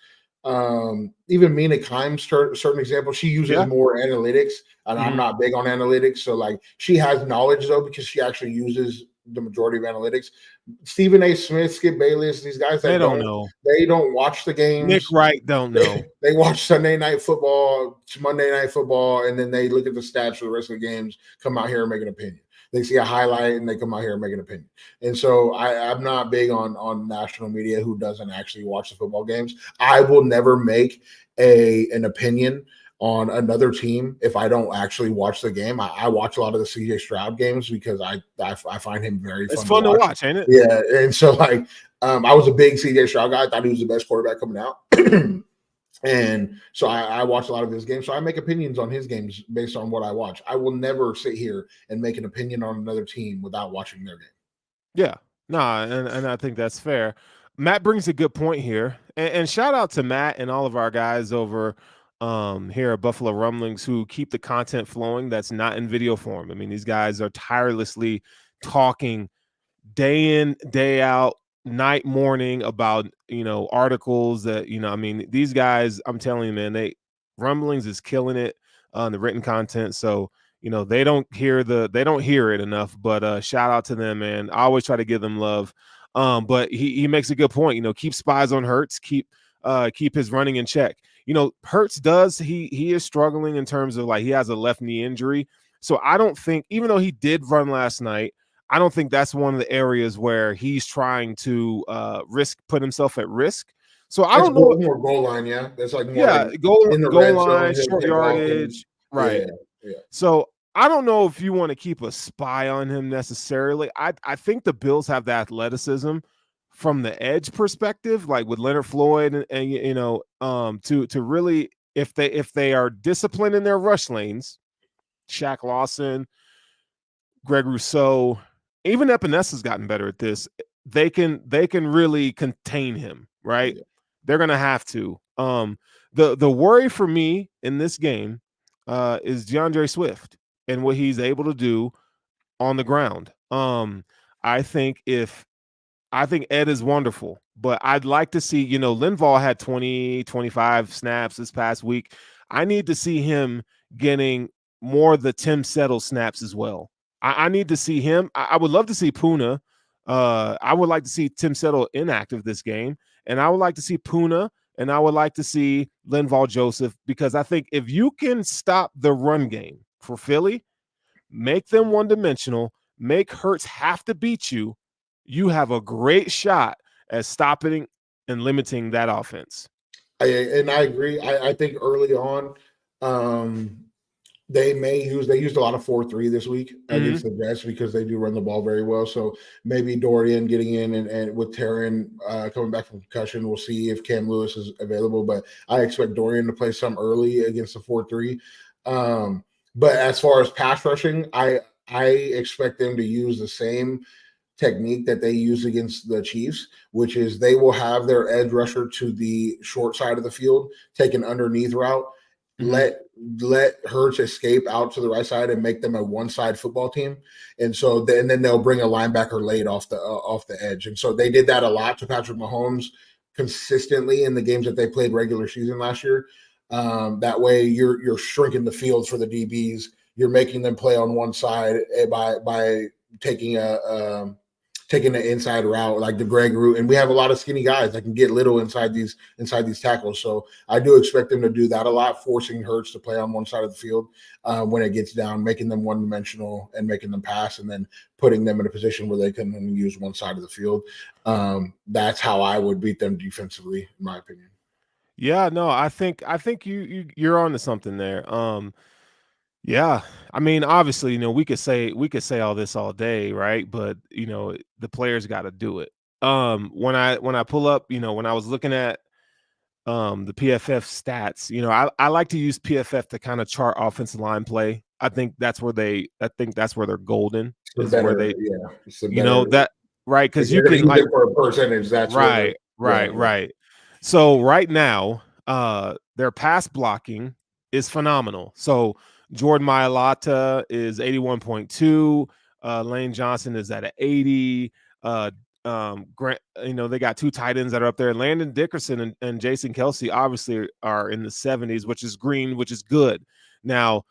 Even Mina Kimes, certain example, she uses more analytics, and I'm not big on analytics. So like, she has knowledge though, because she actually uses the majority of analytics. Stephen A. Smith, Skip Bayless, these guys that don't know. They don't watch the games. Nick Wright don't know. They watch Sunday Night Football, Monday Night Football, and then they look at the stats for the rest of the games, come out here and make an opinion. They see a highlight and they come out here and make an opinion. And so I'm not big on national media who doesn't actually watch the football games. I will never make an opinion on another team if I don't actually watch the game. I watch a lot of the CJ Stroud games because I find him very fun. It's fun to watch, ain't it? Yeah. And so like, I was a big CJ Stroud guy. I thought he was the best quarterback coming out. And so I watch a lot of his games. So I make opinions on his games based on what I watch. I will never sit here and make an opinion on another team without watching their game. Yeah, no, and I think that's fair. Matt brings a good point here. And shout out to Matt and all of our guys over here at Buffalo Rumblings who keep the content flowing that's not in video form. I mean, these guys are tirelessly talking day in, day out, night, morning about, articles that, I mean, these guys, I'm telling you, man, Rumblings is killing it on the written content. So, they don't hear it enough, but shout out to them, man. I always try to give them love. But he makes a good point, keep spies on Hurts, keep his running in check. Hurts he is struggling in terms of like, he has a left knee injury. So I don't think, even though he did run last night, I don't think that's one of the areas where he's trying to put himself at risk. So I don't know. More goal line, yeah. That's like more like goal line, short yardage, right? Yeah. So I don't know if you want to keep a spy on him necessarily. I think the Bills have the athleticism from the edge perspective, like with Leonard Floyd, and to really, if they are disciplined in their rush lanes, Shaq Lawson, Greg Rousseau. Even Epenesa's gotten better at this. They can really contain him, right? Yeah. They're gonna have to. The worry for me in this game is DeAndre Swift and what he's able to do on the ground. I think Ed is wonderful, but I'd like to see, Linval had 20, 25 snaps this past week. I need to see him getting more of the Tim Settle snaps as well. I need to see him. I would love to see Puna. I would like to see Tim Settle inactive this game. And I would like to see Puna, and I would like to see Linval Joseph, because I think if you can stop the run game for Philly, make them one-dimensional, make Hurts have to beat you, you have a great shot at stopping and limiting that offense. I agree. I think early on, they used a lot of 4-3 this week against the Jets because they do run the ball very well. So maybe Dorian getting in and with Taryn coming back from concussion, we'll see if Cam Lewis is available. But I expect Dorian to play some early against the 4-3. But as far as pass rushing, I expect them to use the same technique that they use against the Chiefs, which is they will have their edge rusher to the short side of the field, take an underneath route, let Hurts escape out to the right side and make them a one-side football team. And so then they'll bring a linebacker late off the edge. And so they did that a lot to Patrick Mahomes consistently in the games that they played regular season last year. That way you're shrinking the field for the DBs. You're making them play on one side by taking an inside route like the Greg route. And we have a lot of skinny guys that can get little inside these tackles. So I do expect them to do that a lot, forcing Hurts to play on one side of the field when it gets down, making them one-dimensional and making them pass, and then putting them in a position where they can only use one side of the field. That's how I would beat them defensively, in my opinion. Yeah, no, I think you're on to something there. Yeah, I mean, obviously, we could say all this all day, right? But the players got to do it. When I pull up, when I was looking at the PFF stats, I like to use PFF to kind of chart offensive line play I think that's where they're golden, The is where better, they, yeah, it's the you know, better. that right, If because you you're going can to use like it for a percentage, that's where, right, yeah, right, right. So right now, their pass blocking is phenomenal. So Jordan Mailata is 81.2. Lane Johnson is at an 80. Grant, they got two tight ends that are up there. Landon Dickerson and Jason Kelsey obviously are in the 70s, which is good. Now,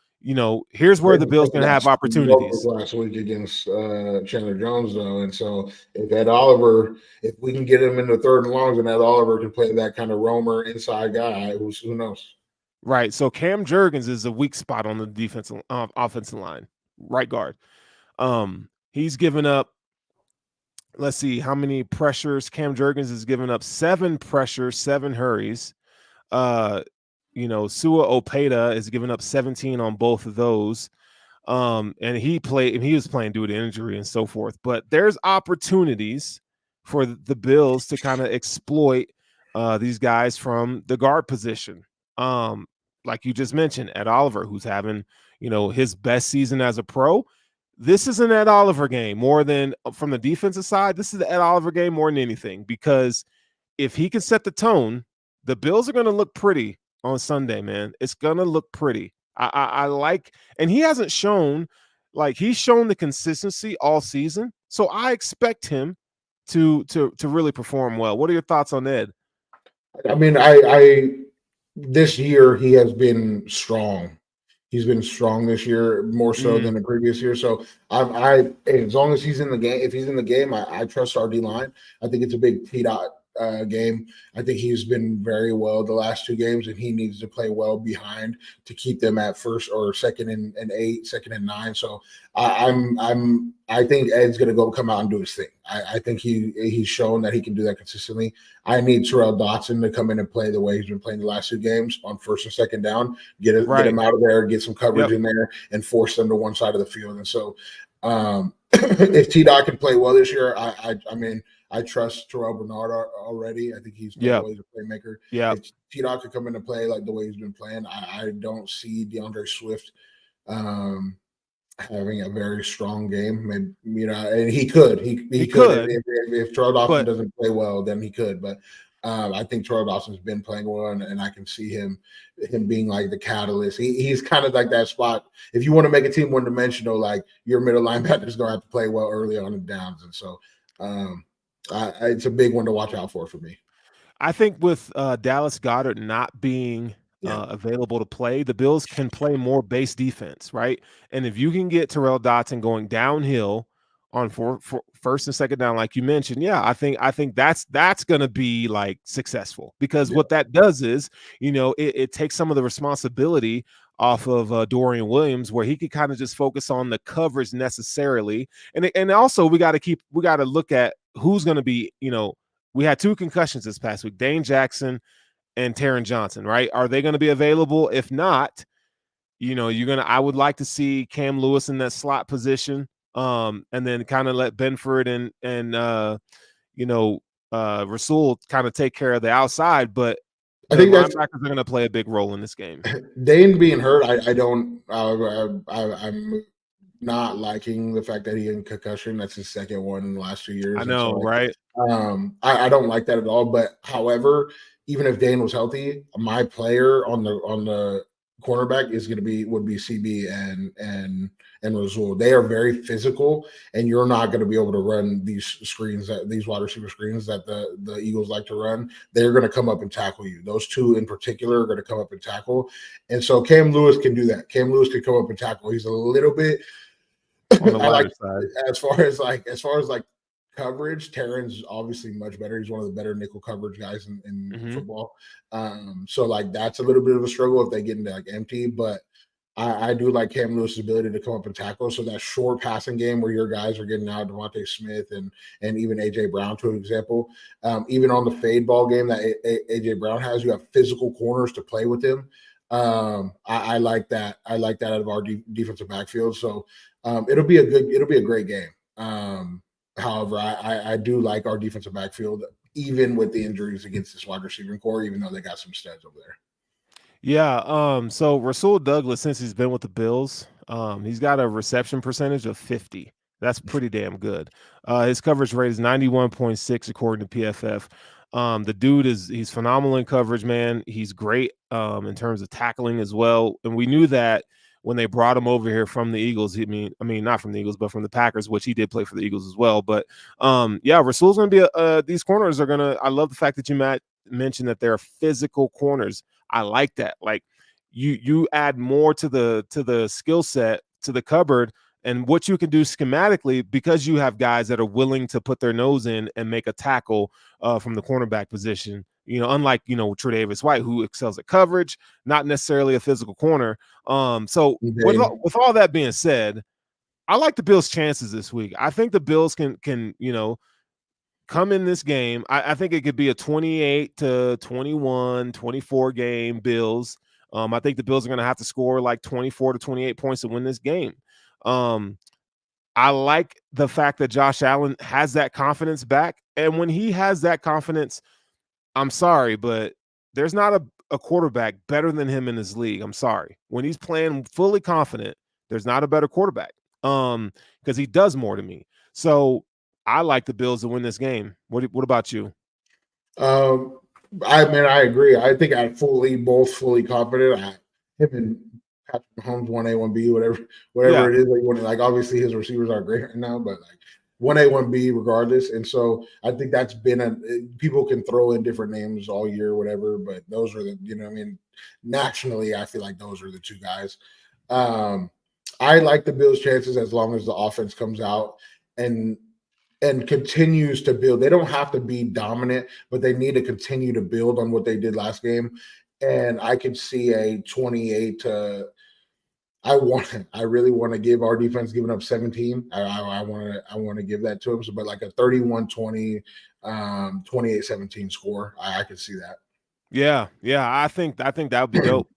here's where the Bills can have opportunities. last week against Chandler Jones, though, and so if Ed Oliver, if we can get him into third and longs, and Ed Oliver can play that kind of roamer inside guy, who knows? Right. So Cam Jurgens is a weak spot on the defensive offensive line, right guard. He's given up. Let's see how many pressures Cam Jurgens has given up. 7 pressures, 7 hurries. Sua Opeta has given up 17 on both of those. And he was playing due to injury and so forth. But there's opportunities for the Bills to kind of exploit these guys from the guard position. Like you just mentioned, Ed Oliver, who's having, his best season as a pro. This is an Ed Oliver game more than from the defensive side. This is the Ed Oliver game more than anything, because if he can set the tone, the Bills are going to look pretty on Sunday, man. It's going to look pretty. I like, and he hasn't shown, he's shown the consistency all season. So I expect him to really perform well. What are your thoughts on Ed? I mean, I this year he has been strong. He's been strong this year, more so than the previous year. So as long as he's in the game, if he's in the game, I trust our D line. I think it's a big T-Dot game. I think he's been very well the last 2 games, and he needs to play well behind to keep them at first or second and 8, second and 9. So I think Ed's going to come out and do his thing. I think he's shown that he can do that consistently. I need Terrell Dotson to come in and play the way he's been playing the last 2 games on first and second down, get him out of there, get some coverage in there, and force them to one side of the field. And so if T-Dot can play well this year, I mean, I trust Terrell Bernard already. I think he's a playmaker. Yeah. If T-Dot could come into play like the way he's been playing, I don't see DeAndre Swift having a very strong game. Maybe, and he could. He could. If Terrell Dawson doesn't play well, then he could. But I think Terrell Dawson's been playing well, and I can see him being like the catalyst. He's kind of like that spot. If you want to make a team one-dimensional, like your middle linebackers going to have to play well early on in downs. And so it's a big one to watch out for me. I think with Dallas Goedert not being available to play, the Bills can play more base defense, right? And if you can get Terrell Dotson going downhill on for first and second down, like you mentioned, I think that's going to be like successful, because what that does is, it takes some of the responsibility off of Dorian Williams, where he could kind of just focus on the coverage necessarily. And also we got to look at who's going to be, we had 2 concussions this past week, Dane Jackson and Taron Johnson, right? Are they going to be available? If not, I would like to see Cam Lewis in that slot position, and then kind of let Benford and Rasul kind of take care of the outside. But I think linebackers are going to play a big role in this game. Dane being hurt, I'm not liking the fact that he had a concussion. That's his second one in the last 2 years. I know, right? I don't like that at all. But however, even if Dane was healthy, my player on the cornerback would be CB and Rasul. They are very physical, and you're not going to be able to run these wide receiver screens that the Eagles like to run. They're going to come up and tackle you. Those 2 in particular are going to come up and tackle. And so Cam Lewis can do that. Cam Lewis can come up and tackle. He's a little bit on the lighter side. As far as coverage, Taron's obviously much better. He's one of the better nickel coverage guys in football. So that's a little bit of a struggle if they get into empty, but I do like Cam Lewis's ability to come up and tackle. So that short passing game where your guys are getting out, Devontae Smith and even AJ Brown, to an example, even on the fade ball game that AJ Brown has, you have physical corners to play with him. I like that. I like that out of our defensive backfield. So it'll be a great game. However, I do like our defensive backfield, even with the injuries against this wide receiving core, even though they got some studs over there. Yeah. So Rasul Douglas, since he's been with the Bills, He's got a reception percentage of 50. That's pretty damn good. His coverage rate is 91.6 according to PFF. The dude he's phenomenal in coverage, man. He's great in terms of tackling as well. And we knew that when they brought him over here from the Eagles. I mean, not from the Eagles, but from the Packers, which he did play for the Eagles as well. But yeah, Rasul's going to be these corners are going to. I love the fact that you mentioned that they're physical corners. I like that. Like you add more to the skill set, to the cupboard, and what you can do schematically, because you have guys that are willing to put their nose in and make a tackle from the cornerback position. Unlike Tre'Davious White, who excels at coverage, not necessarily a physical corner. So with all that being said, I like the Bills' chances this week. I think the Bills can come in this game. I think it could be a 28-21, 24 game Bills. I think the Bills are going to have to score like 24 to 28 points to win this game. I like the fact that Josh Allen has that confidence back. And when he has that confidence, I'm sorry, but there's not a quarterback better than him in this league. I'm sorry. When he's playing fully confident, there's not a better quarterback because he does more to me. So I like the Bills to win this game. What about you? I agree. I think I'm both fully confident. Him and Patrick Mahomes, 1A, 1B, whatever it is. Like obviously his receivers are great right now, but like 1A, 1B regardless. And so I think that's been people can throw in different names all year, whatever, but those are nationally, I feel like those are the two guys. I like the Bills' chances as long as the offense comes out and continues to build. They don't have to be dominant, but they need to continue to build on what they did last game. And I could see a 28 to I really want to give our defense giving up 17. I want to give that to them. So, but like a 31-20, 28-17 score, I could see that. Yeah. I think that would be dope.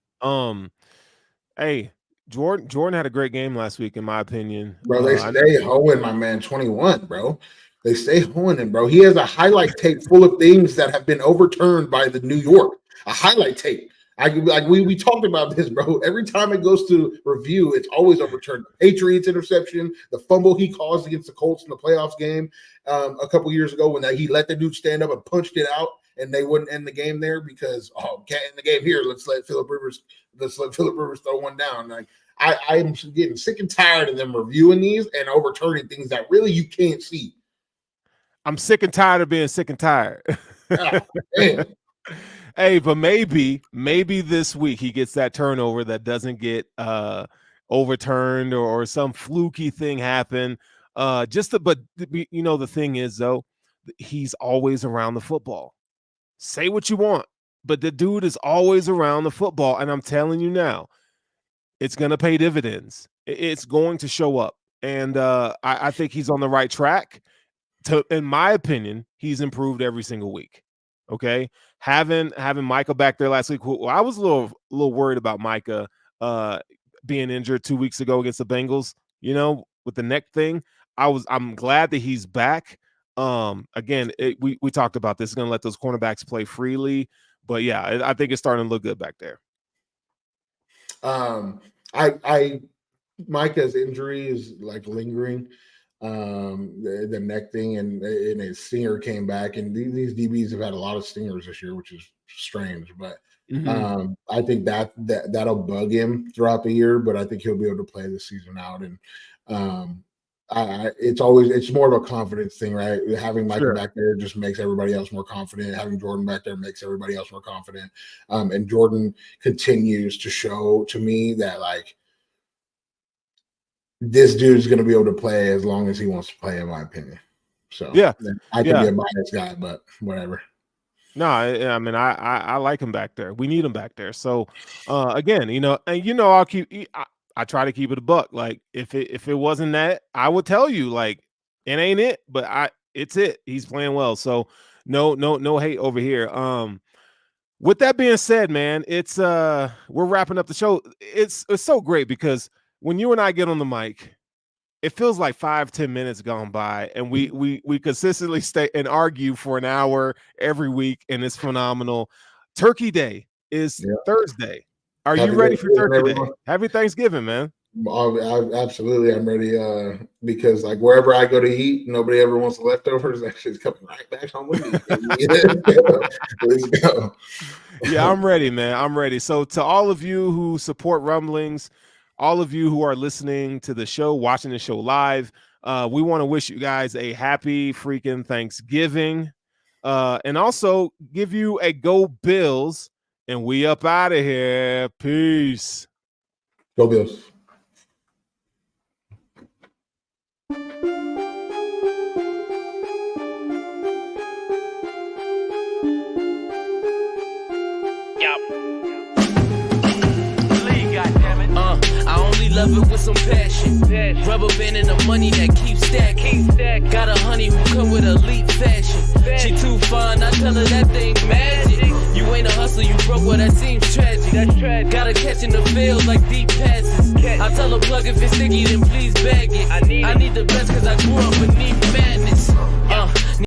Hey, Jordan had a great game last week, in my opinion. Bro, they stay hoeing my man 21, bro. They stay hoeing him, bro. He has a highlight tape full of things that have been overturned by the New York. A highlight tape. We talked about this, bro. Every time it goes to review, it's always overturned. The Patriots interception, the fumble he caused against the Colts in the playoffs game a couple years ago when he let the dude stand up and punched it out, and they wouldn't end the game there because can't end the game here. Let's let Philip Rivers throw one down. Like I'm getting sick and tired of them reviewing these and overturning things that really you can't see. I'm sick and tired of being sick and tired. Hey, but maybe this week he gets that turnover that doesn't get overturned or some fluky thing happen. But the thing is though, he's always around the football. Say what you want, but the dude is always around the football, and I'm telling you now, it's going to pay dividends. It's going to show up, and I think he's on the right track. In my opinion, he's improved every single week. Okay, having Micah back there last week. Well, I was a little worried about Micah being injured 2 weeks ago against the Bengals. With the neck thing. I'm glad that he's back. Again, we talked about this. It's going to let those cornerbacks play freely, but yeah, I think it's starting to look good back there. Micah's injury is like lingering. The neck thing and his stinger came back, and these DBs have had a lot of stingers this year, which is strange. But I think that'll bug him throughout the year. But I think he'll be able to play the season out. And it's more of a confidence thing, right? Having Micah back there just makes everybody else more confident. Having Jordan back there makes everybody else more confident. And Jordan continues to show to me that like, this dude's going to be able to play as long as he wants to play, in my opinion. So yeah, I could be a biased guy, but whatever. No, I mean, I like him back there. We need him back there. So, again, I'll keep. I try to keep it a buck. Like if it wasn't that, I would tell you like it ain't it, but it's it. He's playing well. So no hate over here. With that being said, man, it's we're wrapping up the show. It's so great because when you and I get on the mic, it feels like 5-10 minutes gone by, and we consistently stay and argue for an hour every week, and it's phenomenal. Turkey Day is Thursday. Are you ready for Turkey Day? Happy Thanksgiving, man. Absolutely, I'm ready. Because like wherever I go to eat, nobody ever wants leftovers. That shit's coming right back home with me. Let's go. Yeah, I'm ready, man. I'm ready. So to all of you who support Rumblings, all of you who are listening to the show, watching the show live, we want to wish you guys a happy freaking Thanksgiving, and also give you a Go Bills. And we up out of here. Peace. Go Bills. I only love it with some passion. Rubber band and the money that keeps stacking. Got a honey who come with elite fashion. She too fine, I tell her that thing magic. You ain't a hustler, you broke, well that seems tragic. Gotta catch in the field like deep passes. I tell her plug if it's sticky, then please bag it. I need the best cause I grew up beneath magic.